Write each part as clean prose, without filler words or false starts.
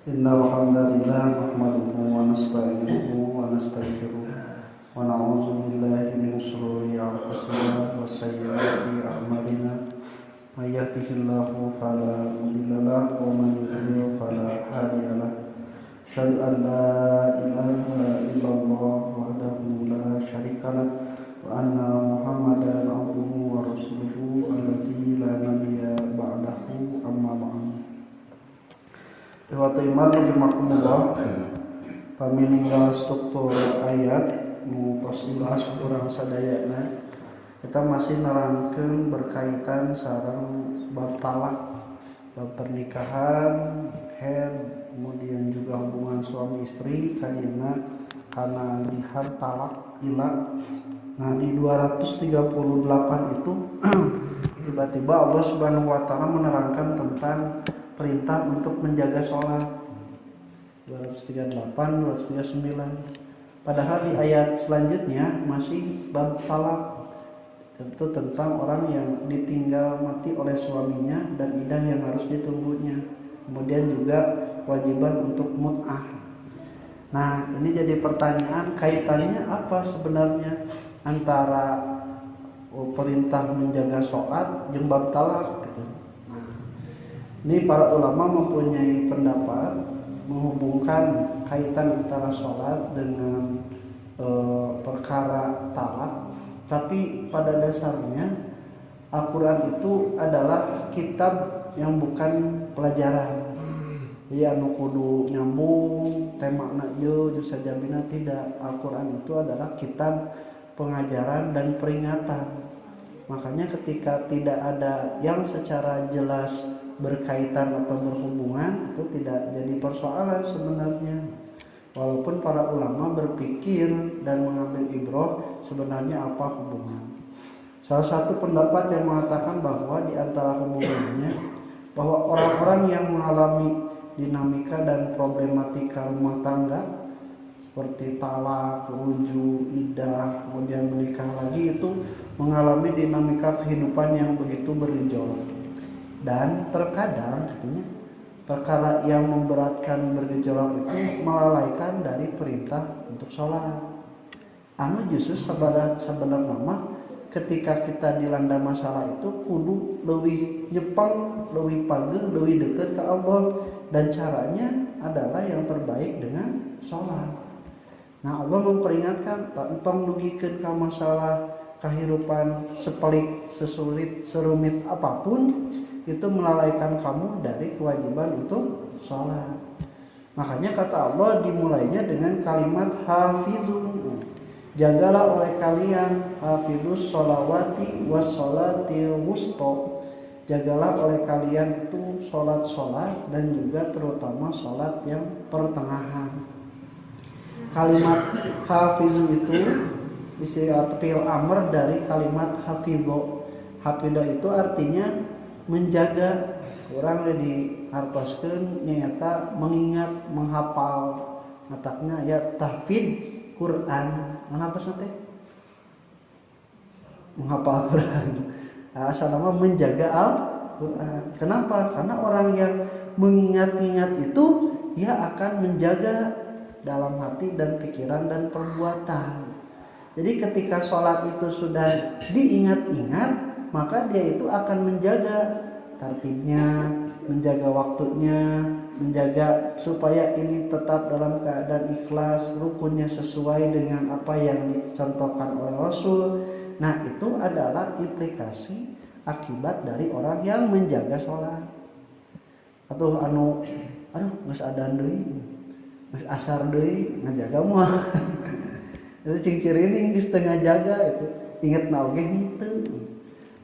Innal hamdalillah nahmaduhu wa nasta'inuhu wa nastaghfiruh wa na'udzu billahi min shururi anfusina wa sayyiati a'malina. May yahdihillahu fala mudilla lahu wa man yudlil fala hadiya lahu. Asyhadu an la ilaha illallah wahdahu la syarika lahu wa anna Muhammadan abduhu wa rasuluhu alladzi la nabiyya ba'dahu amma ba'du. Lewat iman rahimakumullah, pamilinggal struktur ayat nu tos dibahas kurang sadayana, kita masih nerangkeun berkaitan sareng bab talak, bab pernikahan, haid, kemudian juga hubungan suami istri kadina kana dihar talak ilah. Nah di 238 itu tiba-tiba Allah Subhanahu wa taala menerangkan tentang perintah untuk menjaga sholat 238, 239. Padahal di ayat selanjutnya masih bab talak, tentu tentang orang yang ditinggal mati oleh suaminya dan iddah yang harus ditunggunya. Kemudian juga kewajiban untuk mut'ah. Nah ini jadi pertanyaan, kaitannya apa sebenarnya antara perintah menjaga sholat jeung bab talak gitu. Ini para ulama mempunyai pendapat menghubungkan kaitan antara sholat dengan perkara talak, tapi pada dasarnya Al-Quran itu adalah kitab yang bukan pelajaran. Jadi anu kudu nyambung temana ieu jeung sajabina tidak. Al-Quran itu adalah kitab pengajaran dan peringatan. Makanya ketika tidak ada yang secara jelas berkaitan atau berhubungan, itu tidak jadi persoalan sebenarnya. Walaupun para ulama berpikir dan mengambil ibrah sebenarnya apa hubungan. Salah satu pendapat yang mengatakan bahwa di antara hubungannya, bahwa orang-orang yang mengalami dinamika dan problematika rumah tangga seperti talak, rujuk, iddah, kemudian menikah lagi, itu mengalami dinamika kehidupan yang begitu bergejolak. Dan terkadang perkara yang memberatkan bergejolak itu melalaikan dari perintah untuk sholat. Anu justru sebenarnya mah ketika kita dilanda masalah itu kudu leuwih nyepeng, leuwih pageuh, leuwih deket ke Allah, dan caranya adalah yang terbaik dengan sholat. Nah Allah memperingatkan tentang dugikeun ka masalah kehidupan sepelik, sesulit, serumit apapun, itu melalaikan kamu dari kewajiban untuk sholat. Makanya kata Allah dimulainya dengan kalimat hafizu, jagalah oleh kalian, hafidus sholawati was sholatil wusto, jagalah oleh kalian itu sholat dan juga terutama sholat yang pertengahan. Kalimat hafizu itu isi fi'il amr dari kalimat hafidho. Hafidho itu artinya menjaga. Orang diartoskeun nyata mengingat, menghafal. Matakna ya tahfidz Quran. Mana artosna teh? Menghafal Quran. Asal nama menjaga Al-Quran. Kenapa? Karena orang yang mengingat-ingat itu dia akan menjaga dalam hati dan pikiran dan perbuatan. Jadi ketika sholat itu sudah diingat-ingat, maka dia itu akan menjaga tertibnya, menjaga waktunya, menjaga supaya ini tetap dalam keadaan ikhlas, rukunnya sesuai dengan apa yang dicontohkan oleh Rasul. Nah itu adalah implikasi akibat dari orang yang menjaga sholat. Atau geus adan deui, geus asar deui, ngajaga moal. Itu ciri-ciri ini geus teu ngajaga itu. Ingetna oge henteu.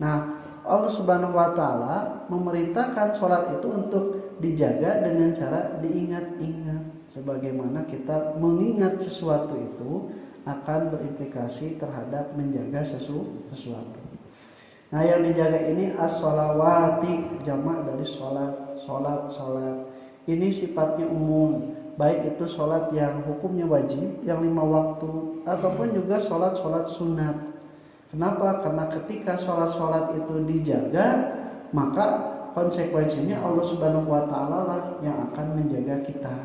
Nah, Allah Subhanahu wa taala memerintahkan sholat itu untuk dijaga dengan cara diingat-ingat. Sebagaimana kita mengingat sesuatu itu akan berimplikasi terhadap menjaga sesuatu. Nah, yang dijaga ini as-sholawati, jamak dari sholat. Ini sifatnya umum, baik itu sholat yang hukumnya wajib, yang 5 waktu, ataupun juga sholat sunat. Kenapa? Karena ketika sholat itu dijaga, maka konsekuensinya Allah Subhanahu wa taala lah yang akan menjaga kita.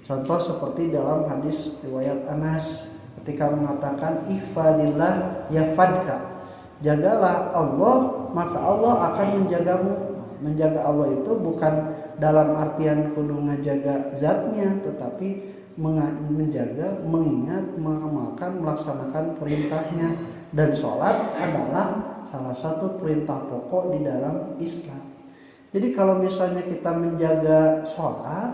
Contoh seperti dalam hadis riwayat Anas ketika mengatakan ihfadillah yafadka. Jagalah Allah, maka Allah akan menjagamu. Menjaga Allah itu bukan dalam artian kudu ngajaga zatnya, tetapi menjaga, mengingat, mengamalkan, melaksanakan perintahnya. Dan sholat adalah salah satu perintah pokok di dalam Islam. Jadi kalau misalnya kita menjaga sholat,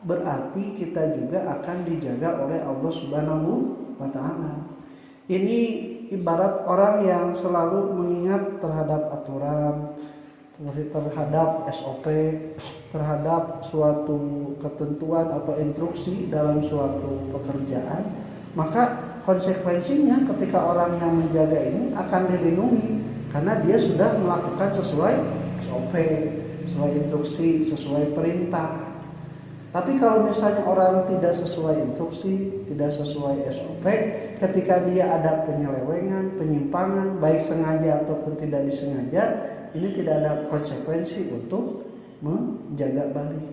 berarti kita juga akan dijaga oleh Allah Subhanahu wa ta'ala. Ini ibarat orang yang selalu mengingat terhadap aturan, terhadap SOP, terhadap suatu ketentuan atau instruksi dalam suatu pekerjaan, maka konsekuensinya ketika orang yang menjaga ini akan dilindungi karena dia sudah melakukan sesuai SOP, sesuai instruksi, sesuai perintah. Tapi kalau misalnya orang tidak sesuai instruksi, tidak sesuai SOP, ketika dia ada penyelewengan, penyimpangan, baik sengaja ataupun tidak disengaja, ini tidak ada konsekuensi untuk menjaga balik.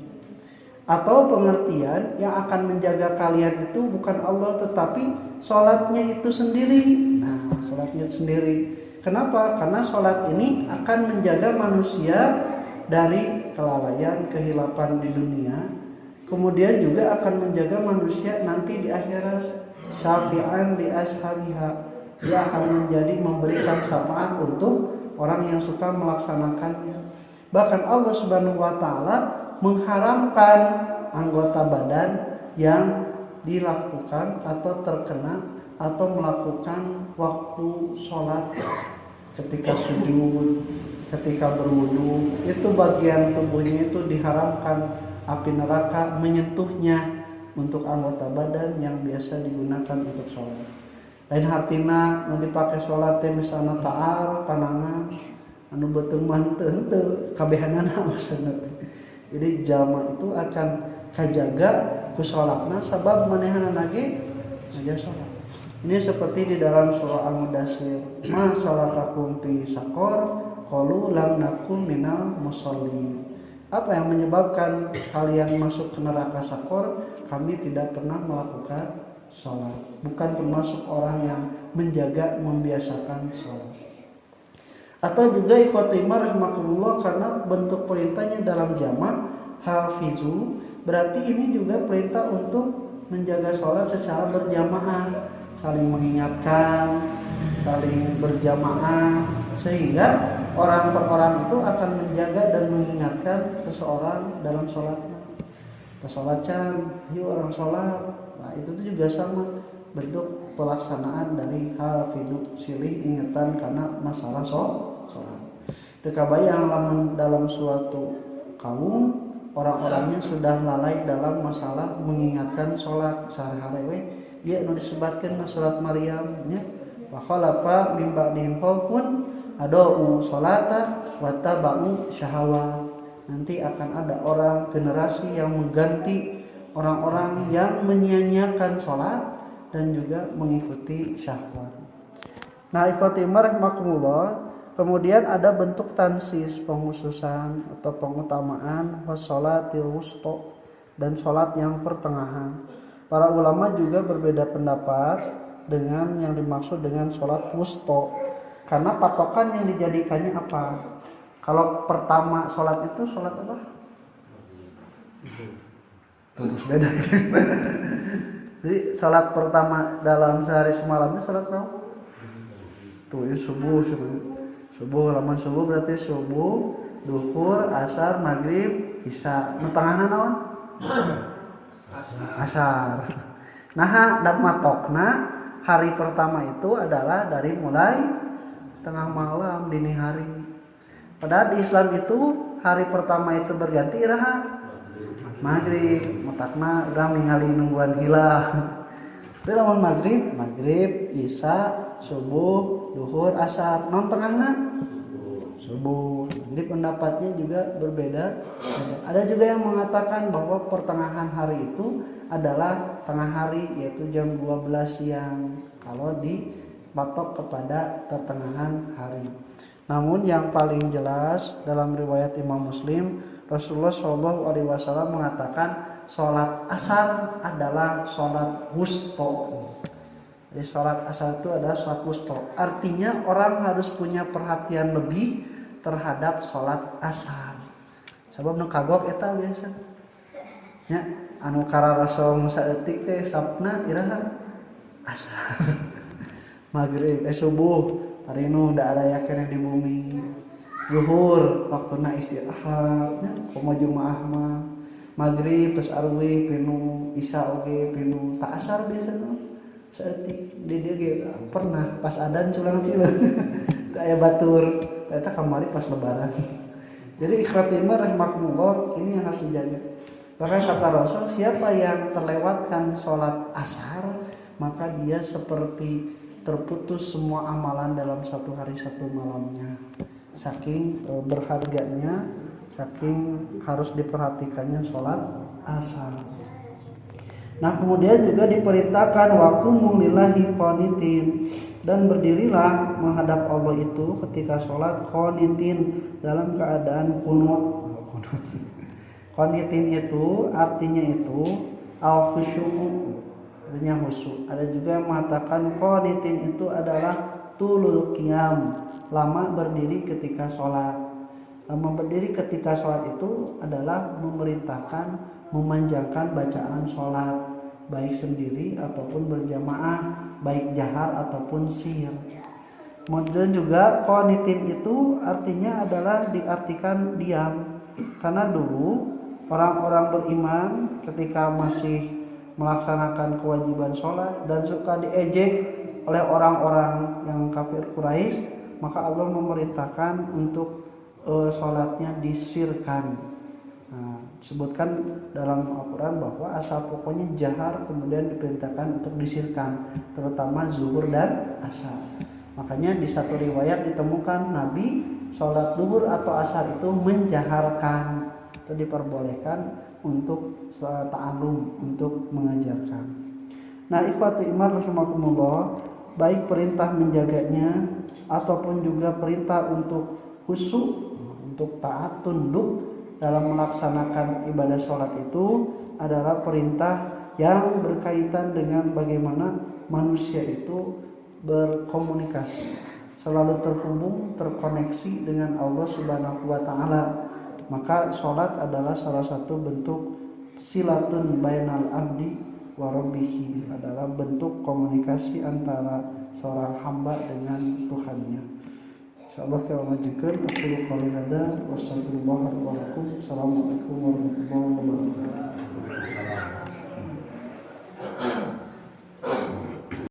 Atau pengertian yang akan menjaga kalian itu bukan Allah, tetapi sholatnya itu sendiri. Nah, sholatnya sendiri. Kenapa? Karena sholat ini akan menjaga manusia dari kelalaian, kehilapan di dunia. Kemudian juga akan menjaga manusia nanti di akhirat. Syafi'an di ashabiha. Dia akan menjadi memberikan syafaat untuk orang yang suka melaksanakannya. Bahkan Allah Subhanahu wa taala mengharamkan anggota badan yang dilakukan atau terkena atau melakukan waktu sholat, ketika sujud, ketika berwudu, itu bagian tubuhnya itu diharamkan api neraka menyentuhnya untuk anggota badan yang biasa digunakan untuk sholat. Lain hartina nu dipake sholat teh misalna ta'ar, panangan, anu beuteung manteun teu kabehanana maksudna teh. Jadi jalma itu akan kajaga ku sholatna sabab manehana ge ngaja sholat. Ini seperti di dalam surah Al-Mudaththir, ma salakakum fi saqar qalu lam nakum minal musallin. Apa yang menyebabkan kalian masuk ke neraka sakor? Kami tidak pernah melakukan sholat. Bukan termasuk orang yang menjaga, membiasakan sholat. Atau juga ikhwatimah rahimakumullah, karena bentuk perintahnya dalam jamak hafizu, berarti ini juga perintah untuk menjaga sholat secara berjamaah, saling mengingatkan, saling berjamaah, sehingga orang per orang itu akan menjaga dan mengingatkan seseorang dalam sholatnya. Kita sholat can, yuk orang sholat. Nah itu juga sama bentuk pelaksanaan dari hafidu, silih ingatan karena masalah sholat. Teka bayang dalam suatu kaum orang-orangnya sudah lalai dalam masalah mengingatkan sholat sehari-hari we. Dia nu disebatkeun surat Maryam nya. Wa khalafa min ba'dihim khalfun adau sholata wattaba'u syahawat. Nanti akan ada orang generasi yang mengganti orang-orang yang menyia-nyiakan sholat dan juga mengikuti syahwat. Nah, ikhwatimah rahimakumullah, kemudian ada bentuk tansis, penghususan atau pengutamaan wassalatil wusta, dan sholat yang pertengahan. Para ulama juga berbeda pendapat dengan yang dimaksud dengan sholat wusta, karena patokan yang dijadikannya apa. Kalau pertama sholat itu sholat apa? Terus beda. Jadi sholat pertama dalam sehari semalam itu sholat apa? Tuh ya subuh, lamun subuh berarti subuh, duhur, asar, maghrib, isya. Nu tengahna naon? Asar. Nah, dak matokna hari pertama itu adalah dari mulai tengah malam, dini hari. Padahal di Islam itu hari pertama itu berganti iraha maghrib, matakna urang ningali nungguan hilal. Tapi lamun maghrib, isya, subuh, duhur, asar. Non tengahna subuh. Jadi pendapatnya juga berbeda. Ada juga yang mengatakan bahwa pertengahan hari itu adalah tengah hari, yaitu jam 12 siang kalau dipatok kepada pertengahan hari. Namun yang paling jelas dalam riwayat Imam Muslim, Rasulullah Shallallahu Alaihi Wasallam mengatakan sholat asar adalah sholat wusto. Jadi sholat asar itu adalah sholat wusto. Artinya orang harus punya perhatian lebih terhadap sholat asar. Sebab nu kagok eta biasa. Ya, anu kararaso saeutik teh sapna iraha asar. Maghrib subuh hari nu da aya keneh di bumi. Zuhur waktuna istirahat nya komo jumaah mah. Maghrib terus arwi pinu isya oge pinu ta asar biasana. Saeutik di dieu ge pernah pas adzan culang cileun. Teu aya batur, eta kamari pas lebaran. Jadi ikhwatimah rahimakumullah, ini yang harus dijaga. Bahkan kata Rasul, siapa yang terlewatkan sholat asar, maka dia seperti terputus semua amalan dalam satu hari satu malamnya. Saking berharganya, saking harus diperhatikannya sholat asar. Nah kemudian juga diperintahkan waqumu lillahi qanitin, dan berdirilah menghadap Allah itu ketika sholat qanitin dalam keadaan kunut. Qanitin itu artinya itu al-khusyuk, artinya khusyuk. Ada juga yang mengatakan qanitin itu adalah tulul qiyam, lama berdiri ketika sholat. Lama berdiri ketika sholat itu adalah memerintahkan memanjangkan bacaan sholat, baik sendiri ataupun berjamaah, baik jahar ataupun sir. Kemudian juga qanitin itu artinya adalah diartikan diam, karena dulu orang-orang beriman ketika masih melaksanakan kewajiban sholat dan suka diejek oleh orang-orang yang kafir Quraisy, maka Allah memerintahkan untuk sholatnya disirkan. Nah, disebutkan dalam Al-Quran bahwa asal pokoknya jahar kemudian diperintahkan untuk disirkan, terutama zuhur dan asar. Makanya di satu riwayat ditemukan Nabi sholat zuhur atau asar itu menjaharkan, itu diperbolehkan untuk ta'alum, untuk mengajarkan. Nah ikhwati iman rahimakumullah, baik perintah menjaganya ataupun juga perintah untuk khusyuk, untuk taat tunduk dalam melaksanakan ibadah sholat itu adalah perintah yang berkaitan dengan bagaimana manusia itu berkomunikasi, selalu terhubung, terkoneksi dengan Allah Subhanahu wa Ta'ala. Maka sholat adalah salah satu bentuk silatun bainal abdi wa rabbihi, adalah bentuk komunikasi antara seorang hamba dengan Tuhannya. Insyaallah kita lanjutkan. Aku qouli hada wassalamualaikum warahmatullahi wabarakatuh.